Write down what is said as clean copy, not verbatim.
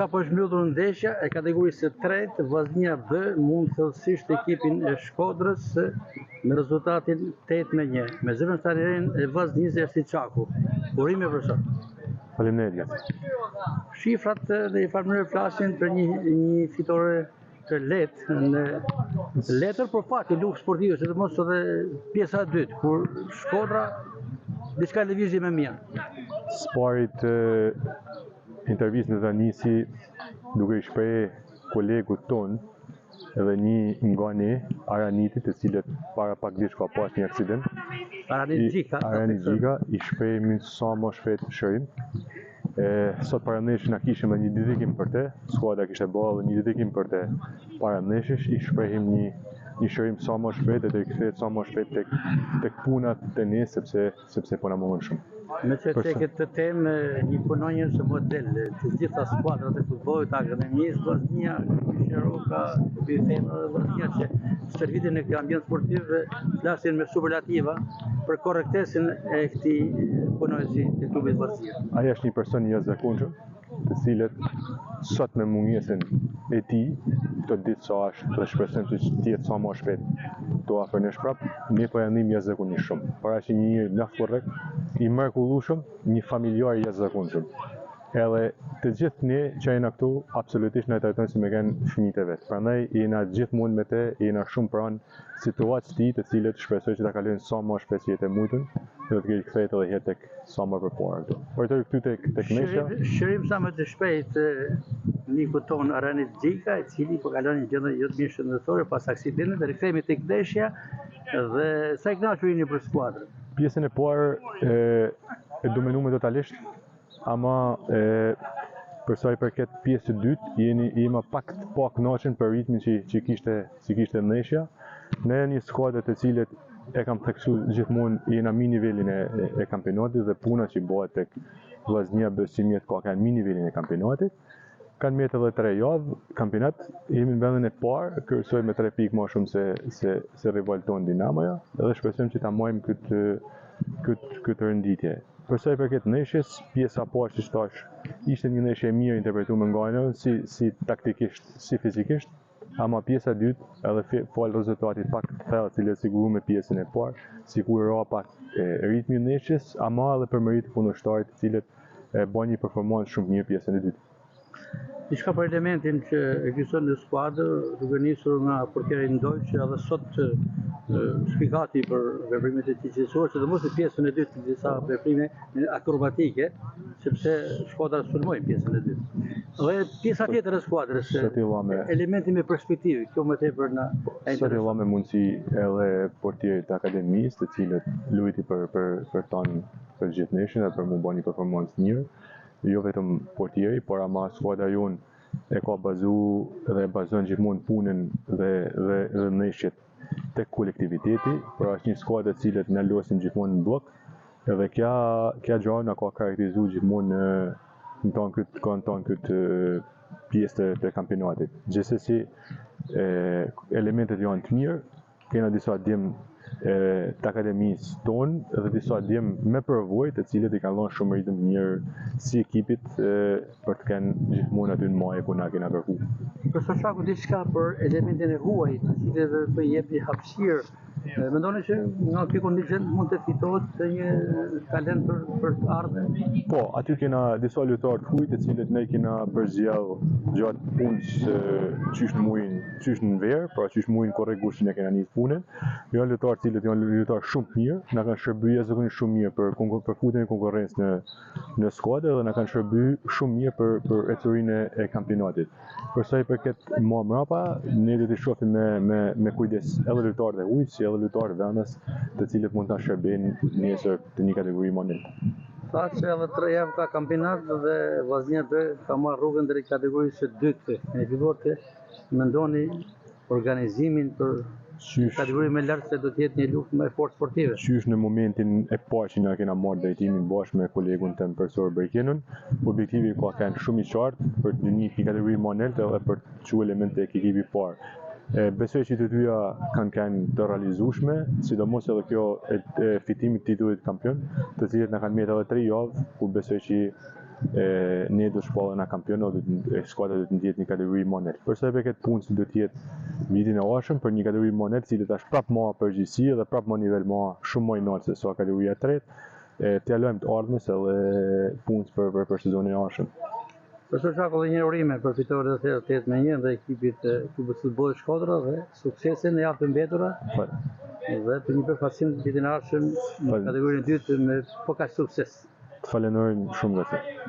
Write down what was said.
sa po zhmbyllur ndeshja e kategorisë së tretë, Vllaznia B mund thellësisht ekipin e Shkodrës me rezultatin 8-1. Me zyrtarinë e Vllaznisë është Çaku. Urime për sot. Faleminderit. Shifrat dhe i farmëre flasin për një fitore të lehtë në letër, por fati luftë sportive, sidomos edhe pjesa e dytë, kur Shkodra diçka lëvizje më mirë. Sparit intervistën e nisi duke i shpreh kolegut ton edhe një nga ne, Aranitit, të cilët para pak ditë ka pas një aksident. Aranit Gjika, i shprehim sa më shpejt shërim. Sot paramendeshjes na kishim një dedikim për te, skuadra kishte bërë një dedikim për te paramendeshjes, i shprehim një shërim sa më shpejt dhe të rikthehet sa më shpejt tek punat të ne sepse po na mohon shumë. Me që këtë temë një punonjës model të gjitha skuadrat e futbollit, akademisë, Vllaznia, Shiroka, Bifema dhe Vllaznia që stërvitin në këtë ambient sportiv flasin me superlativa për korrektesin e këtij punonjësi të klubit Vllaznia. Ai është një person i jashtëzakonshëm, të cilët sot me mungesën e tij, të ditë sa është dhe shpresojmë se të jetë sa më shpejt të afër nesh prap, ne po janim jashtëzakonisht shumë. Para që një njeri mjaft korrekt, i mrekullueshëm, një familjar i jashtëzakonshëm. Edhe të gjithë ne që jena këtu, absolutisht na trajtojnë si me kanë fëmijët e vet. Prandaj jena gjithmonë me te, jena shumë pranë situatës të tij, të cilët shpresoj që ta kalojnë sa më shpejt si jetë e mujtën, dhe të kthehet edhe herë tek sa më përpara këtu. Por të këtu tek mesha. Shërim sa më të shpejt miku ton Aranit Gjika, i cili po kalon një gjendje jo të mirë shëndetësore pas aksidentit, dhe rikthehemi tek ndeshja dhe sa i kënaqur jeni për skuadrën. Pjesën e parë e dominuar totalisht, ama për sa i përket pjesës së dytë, jemi pak të kënaqur për ritmin që kishte ndeshja. Ne një skuadër të cilët e kam theksuar gjithmonë jena mi nivelin e kampionatit dhe puna që bëhet tek Vllaznia besimiet kanë mi nivelin e kampionatit. Kanë mjetë edhe 3 javë kampionat, jemi në vendin e parë, kryesoj me 3 pikë më shumë se rival ton Dinamoja, dhe shpresojmë që ta marrim këtë renditje. Për sa i përket ndeshjes, pjesa parë që thash, ishte një ndeshje e mirë interpretuar nga ana si taktikisht, si fizikisht, ama pjesa e dytë, edhe fal rezultatit pak të thellë, cilë siguruar me pjesën e parë, siguroa pak ritmi i ndeshjes, ama edhe për meritë kundërshtarit, të cilët bën një performancë shumë mirë pjesën e dytë. Diçka për elementin që ekziston në skuadër, duke nisur nga portieri Ndojçi, edhe sot shpikati për veprimet e tij cilësore, sidomos në pjesën e dytë disa veprime akrobatike, sepse skuadra sulmoi pjesën e dytë. Dhe pjesa tjetër e skuadrës, elementi me perspektivë, kjo më tepër na sot e me mundësi edhe portierit të akademisë, të cilët luajti për tonë për gjithë ndeshjen dhe për mu bën një performancë mirë. Jo vetëm portieri, por ama skuadra jonë e ka dhe bazon gjithmonë punën dhe ndeshjet tek kolektiviteti, por është një skuadër e cilët na luajsin gjithmonë në blok, edhe kjo gjë na ka karakterizuar gjithmonë në tonë këtë pjesë të kampionatit. Gjithsesi, elementet janë të mirë, kena disa djem të akademisë tonë dhe disa djem me përvojë, të cilët i kanë dhënë shumë ritëm mirë si ekipit për të kenë gjithmonë aty në majë ku na kena kërkuar. Profesor Çaku, diçka për elementin e huaj, të cilëve po i jep një hapësirë. Mendoni që nga ky kontingent mund të fitohet një talent për të ardhmen? Po, aty kena disa lojtarë të huaj, të cilët ne kena përzgjedhur gjatë punës qysh në verë, pra qysh muin korrigushin e kena nisë punën. Janë lojtarë të cilët janë lojtarë shumë mirë, na kanë shërbyer jashtëzakonisht shumë mirë për futjen e konkurrencë në skuadër dhe na kanë shërbyer shumë mirë për ecurinë e kampionatit. Për sa i përket më mbrapa, ne do të shohim me kujdes edhe lojtarët e huaj, si edhe lojtarët vendës, të cilët mund ta shërbejnë nesër të një kategori më lart. Tha që edhe 3 javë ka kampionat dhe Vllaznia B ka marrë rrugën drejt kategorisë së dytë. Ne filluar mendoni organizimin për kategori më lart se do të jetë një luftë më e fortë sportive. Qysh në momentin e parë që na kena marrë drejtimin bashkë me kolegun tëm profesor Berkenun, objektivi ka qenë shumë i qartë për të një kategori më lart edhe për të çuar elemente e ekipit parë. Besoj që të dyja kanë të realizueshme, sidomos edhe kjo fitimi i titullit kampion, të cilët na kanë mjetë edhe 3 javë, ku besoj që ne do shpallën nga kampionati, skuadra do të ndjetë një kategori monel. Për sa i përket punës do të jetë vitin e ardhshëm për një kategori monel, cilët është prapë më përgjegjësi dhe prapë më nivel më shumë më i lartë se sa kategoria e tretë. T'ja lojmë të ardhmes edhe punës për sezonin e ardhshëm. Profesor Çakull, një urime për fitoret e 8-1 dhe ekipit të klubit futbollit Shkodra dhe suksesin në javën e mbetura. Dhe të një përfaqësim të vitin e ardhshëm në kategorinë e dytë me po kaq sukses. Të falenderoj shumë vetë.